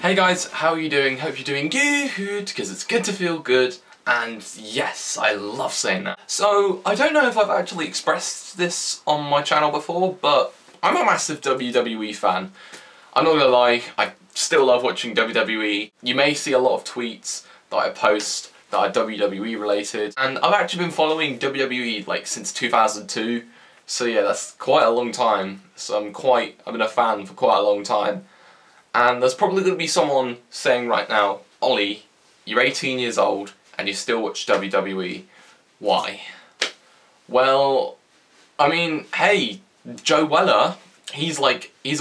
Hey guys, how are you doing? Hope you're doing good, because it's good to feel good, and yes, I love saying that. So, I don't know if I've actually expressed this on my channel before, but I'm a massive WWE fan. I'm not gonna lie, I still love watching WWE. You may see a lot of tweets that I post that are WWE related, and I've actually been following WWE like since 2002, so yeah, that's quite a long time. So I've been a fan for quite a long time. And there's probably going to be someone saying right now, Ollie, you're 18 years old and you still watch WWE. Why? Well, I mean, hey, Joe Weller, he's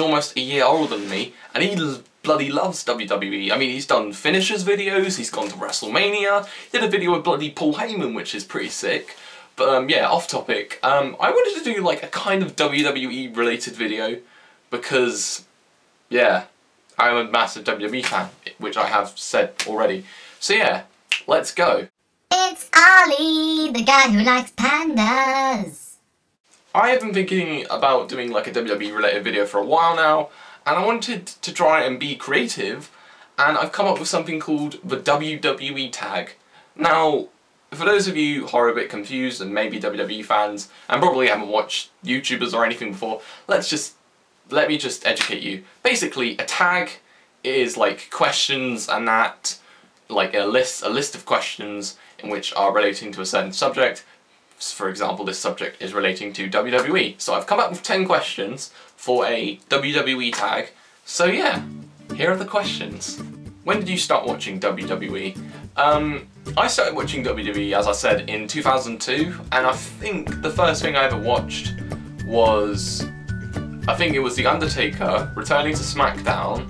almost a year older than me, and he bloody loves WWE. I mean, he's done finishers videos, he's gone to WrestleMania, he did a video with bloody Paul Heyman, which is pretty sick. But yeah, off topic, I wanted to do like a kind of WWE related video, because, yeah, I'm a massive WWE fan, which I have said already. So yeah, let's go. It's Ollie, the guy who likes pandas. I have been thinking about doing like a WWE related video for a while now, and I wanted to try and be creative, and I've come up with something called the WWE Tag. Now, for those of you who are a bit confused and maybe WWE fans, and probably haven't watched YouTubers or anything before, let me just educate you. Basically, a tag is like questions and that, like a list of questions in which are relating to a certain subject. For example, this subject is relating to WWE. So I've come up with 10 questions for a WWE tag. So yeah, here are the questions. When did you start watching WWE? I started watching WWE, as I said, in 2002, and I think the first thing I ever watched was, I think it was The Undertaker returning to SmackDown.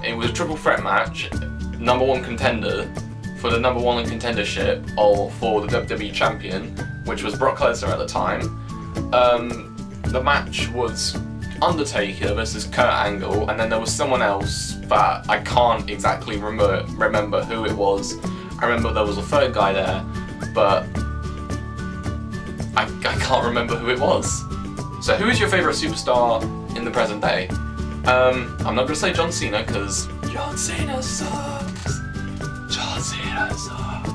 It was a triple threat match, #1 contender for the #1 contendership for the WWE Champion, which was Brock Lesnar at the time. The match was Undertaker versus Kurt Angle, and then there was someone else that I can't exactly remember who it was. I remember there was a third guy there, but I can't remember who it was. So who is your favourite superstar in the present day? I'm not going to say John Cena, because John Cena sucks. John Cena sucks.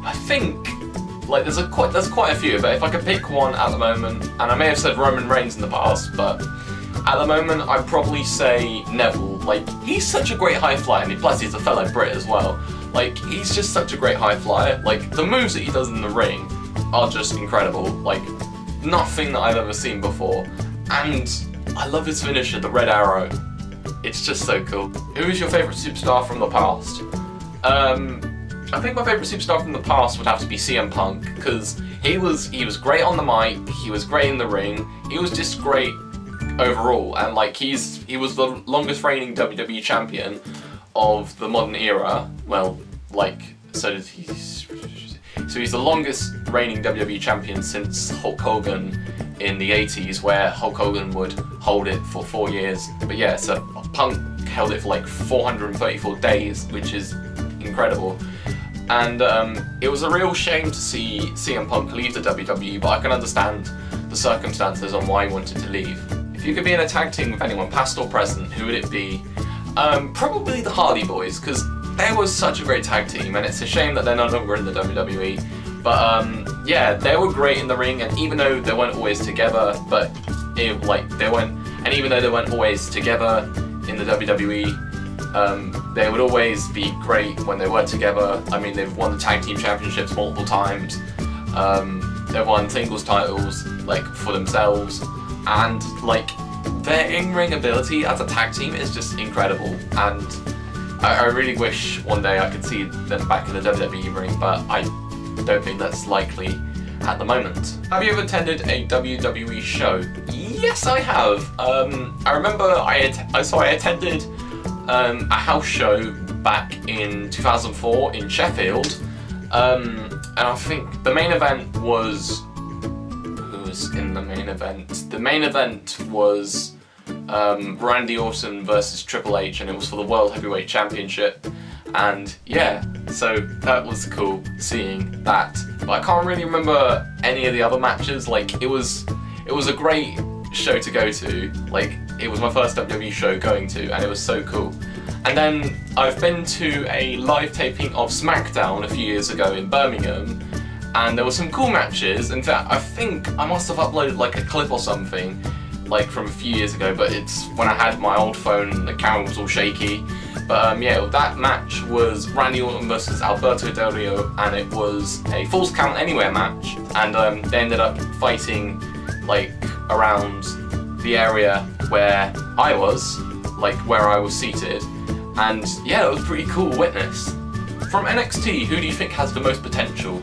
I think, like, there's quite a few, but if I could pick one at the moment, and I may have said Roman Reigns in the past, but at the moment I'd probably say Neville. Like, he's such a great high flyer, and plus he's a fellow Brit as well. Like, he's just such a great high flyer. Like, the moves that he does in the ring are just incredible. Like, nothing that I've ever seen before. And I love his finisher, the Red Arrow. It's just so cool. Who is your favourite superstar from the past? I think my favourite superstar from the past would have to be CM Punk, because he was great on the mic, he was great in the ring, he was just great overall, and like he was the longest reigning WWE champion of the modern era. Well, like, so he's the longest reigning WWE champion since Hulk Hogan in the 80s, where Hulk Hogan would hold it for 4 years. But yeah, so Punk held it for like 434 days, which is incredible. And it was a real shame to see CM Punk leave the WWE, but I can understand the circumstances on why he wanted to leave. If you could be in a tag team with anyone, past or present, who would it be? Probably the Hardy Boys, because they were such a great tag team, and it's a shame that they're no longer in the WWE. But yeah, they were great in the ring, and even though they weren't always together, even though they weren't always together in the WWE, they would always be great when they were together. I mean, they've won the tag team championships multiple times. They've won singles titles, like, for themselves, and like, their in-ring ability as a tag team is just incredible. And I really wish one day I could see them back in the WWE ring, but I don't think that's likely at the moment. Have you ever attended a WWE show? Yes, I have. I remember I attended a house show back in 2004 in Sheffield, and I think the main event was... Who was in the main event? The main event was Randy Orton versus Triple H, and it was for the World Heavyweight Championship. And yeah, so that was cool seeing that. But I can't really remember any of the other matches. Like, it was a great show to go to. Like, it was my first WWE show going to, and it was so cool. And then I've been to a live taping of SmackDown a few years ago in Birmingham, and there were some cool matches. In fact, I think I must have uploaded like a clip or something, like from a few years ago, but it's when I had my old phone, the camera was all shaky. But yeah, that match was Randy Orton versus Alberto Del Rio, and it was a Falls Count Anywhere match, and they ended up fighting like around the area where I was, like where I was seated, and yeah, it was a pretty cool witness. From NXT, who do you think has the most potential?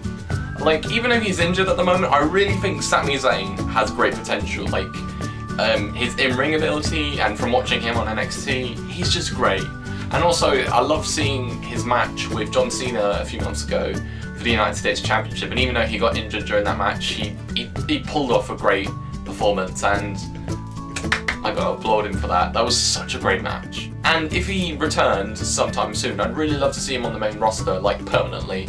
Like, even though he's injured at the moment, I really think Sami Zayn has great potential. Like, his in-ring ability, and from watching him on NXT, he's just great. And also, I love seeing his match with John Cena a few months ago for the United States Championship, and even though he got injured during that match, he pulled off a great performance, and I gotta applaud him for that. That was such a great match. And if he returned sometime soon, I'd really love to see him on the main roster, like permanently,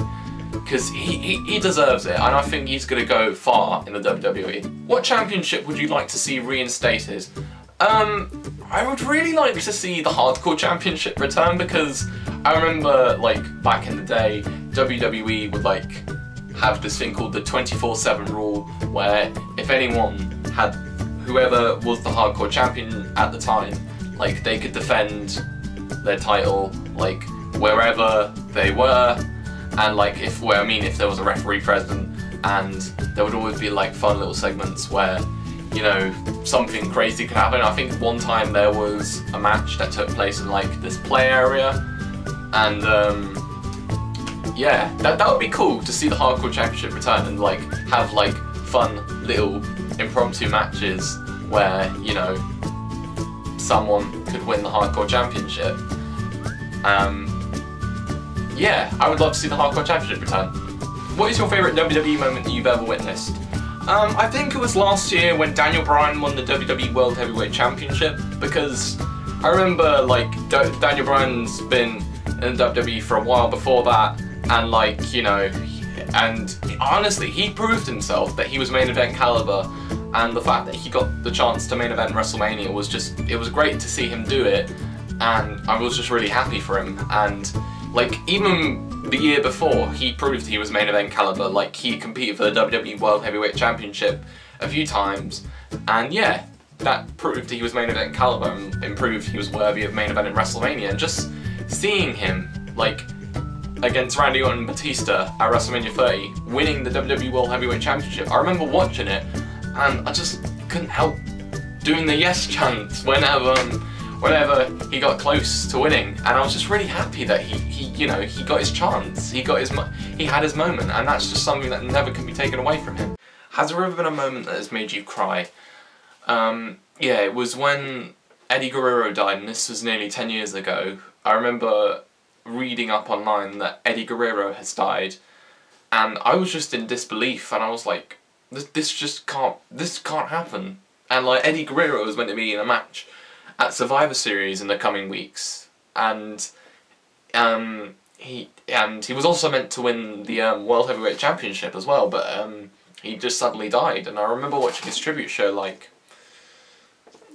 because he deserves it, and I think he's gonna go far in the WWE. What championship would you like to see reinstated? I would really like to see the Hardcore Championship return, because I remember, like, back in the day, WWE would, like, have this thing called the 24/7 rule, where if anyone had, whoever was the Hardcore Champion at the time, like, they could defend their title, like, wherever they were, and, like, if there was a referee present, and there would always be, like, fun little segments where, you know, something crazy could happen. I think one time there was a match that took place in like this play area, and yeah, that would be cool to see the Hardcore Championship return and like have like fun little impromptu matches where, you know, someone could win the Hardcore Championship. Yeah, I would love to see the Hardcore Championship return. What is your favourite WWE moment that you've ever witnessed? I think it was last year when Daniel Bryan won the WWE World Heavyweight Championship, because I remember like Daniel Bryan's been in the WWE for a while before that, and like, you know, and honestly he proved himself that he was main event caliber, and the fact that he got the chance to main event WrestleMania was just, it was great to see him do it, and I was just really happy for him. And like, even the year before, he proved he was main event caliber. Like, he competed for the WWE World Heavyweight Championship a few times, and yeah, that proved he was main event caliber and proved he was worthy of main event in WrestleMania. And just seeing him, like, against Randy Orton and Batista at WrestleMania 30, winning the WWE World Heavyweight Championship, I remember watching it, and I just couldn't help doing the yes chant whenever he got close to winning, and I was just really happy that you know, he got his chance, he had his moment, and that's just something that never can be taken away from him. Has there ever been a moment that has made you cry? Yeah, it was when Eddie Guerrero died, and this was nearly 10 years ago. I remember reading up online that Eddie Guerrero has died, and I was just in disbelief, and I was like, this can't happen. And like, Eddie Guerrero was meant to be in a match at Survivor Series in the coming weeks, and he was also meant to win the World Heavyweight Championship as well, but he just suddenly died. And I remember watching his tribute show, like,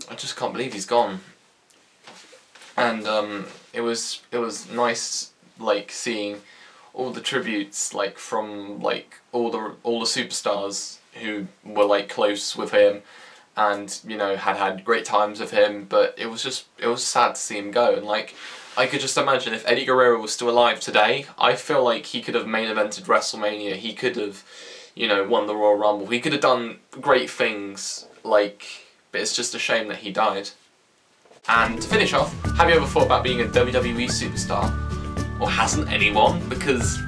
I just can't believe he's gone. And it was nice, like, seeing all the tributes, like, from like all the superstars who were like close with him, and, you know, had great times with him, but it was sad to see him go. And like, I could just imagine if Eddie Guerrero was still alive today, I feel like he could have main evented WrestleMania, he could have, you know, won the Royal Rumble, he could have done great things, like, but it's just a shame that he died. And to finish off, have you ever thought about being a WWE superstar? Or hasn't anyone? Because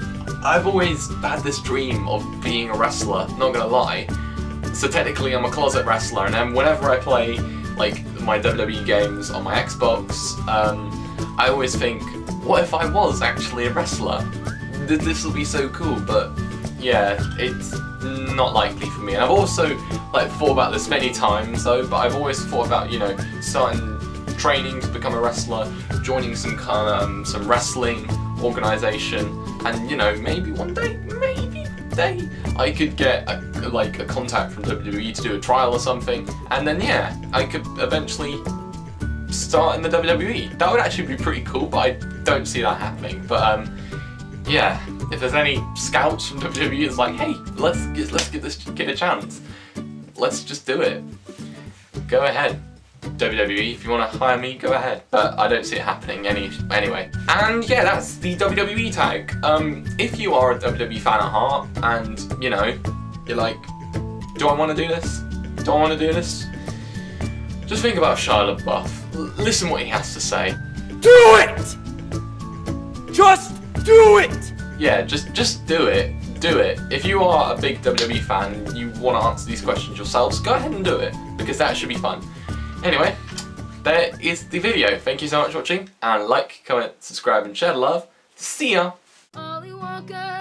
I've always had this dream of being a wrestler, not gonna lie. So technically I'm a closet wrestler, and then whenever I play like my WWE games on my Xbox, I always think, what if I was actually a wrestler? This will be so cool. But yeah, it's not likely for me. And I've also like thought about this many times though, but I've always thought about, you know, starting training to become a wrestler, joining some wrestling organisation, and, you know, maybe one day I could get a contact from WWE to do a trial or something, and then yeah, I could eventually start in the WWE. That would actually be pretty cool, but I don't see that happening. But yeah, if there's any scouts from WWE, it's like, hey, let's give this kid a chance. Let's just do it. Go ahead, WWE. If you want to hire me, go ahead. But I don't see it happening anyway. And yeah, that's the WWE tag. If you are a WWE fan at heart, and you know, you're like, do I want to do this? Do I want to do this? Just think about Shia LaBeouf. Listen what he has to say. Do it! Just do it! Yeah, just do it. Do it. If you are a big WWE fan and you want to answer these questions yourselves, go ahead and do it, because that should be fun. Anyway, there is the video. Thank you so much for watching, and like, comment, subscribe, and share the love. See ya! Ollie Walker.